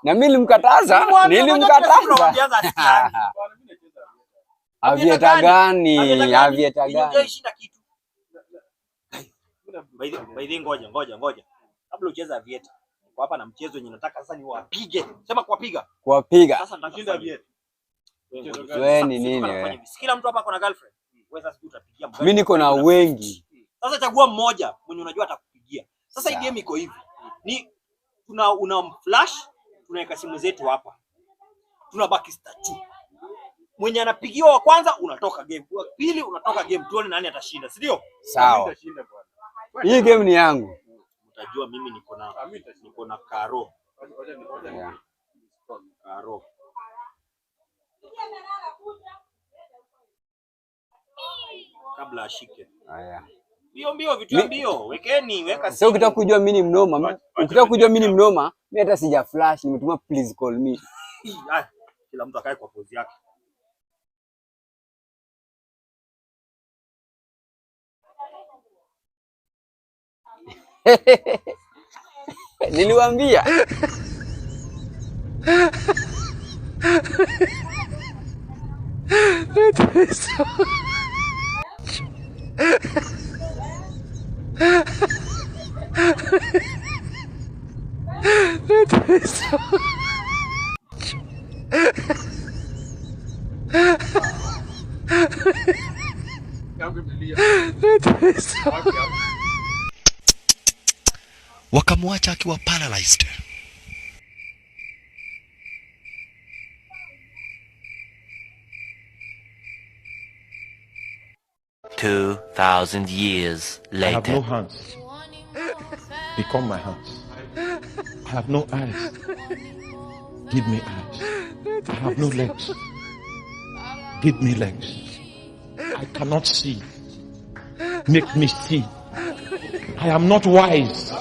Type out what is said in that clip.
Na mimi nilimkataza. Avieta gani? By the ngoja. Kabla ucheza avieta. Kwa hapa na mchezo wenyewe nataka sasa niwapige. Sema kuwapiga. Sasa nitashinda avieta. Wewe ni nini wewe? Kila mtu hapa ako na girlfriend. Wewe sasa utapigia mgani? Mimi niko na wengi. Sasa chagua mmoja mwenye unajua atakupigia. Sasa hii game iko hivi. Ni una flash, tunaweka simu zetu hapa. Tunabaki statue. Mwenye anapigiwa wa kwanza unatoka game. Wa pili unatoka game. Tuone nani atashinda, si ndio? Sawa. Hii game ni yangu. Utajua mimi niko na Karo. Yeah. Karo. Kabla ashike. Haya. Mbio vitu mbio. Weka sasa ukitaka kujua mimi ni mnoma, mimi hata sija flash, nimetuma please call me. Kila mtu akae kwa pose yake. Niliwaambia. Wakamwacha akiwa paralyzed. $2,000 years later. I have no hands. Become my hands. I have no eyes. Give me eyes. I have no legs. Give me legs. I cannot see. Make me see. I am not wise.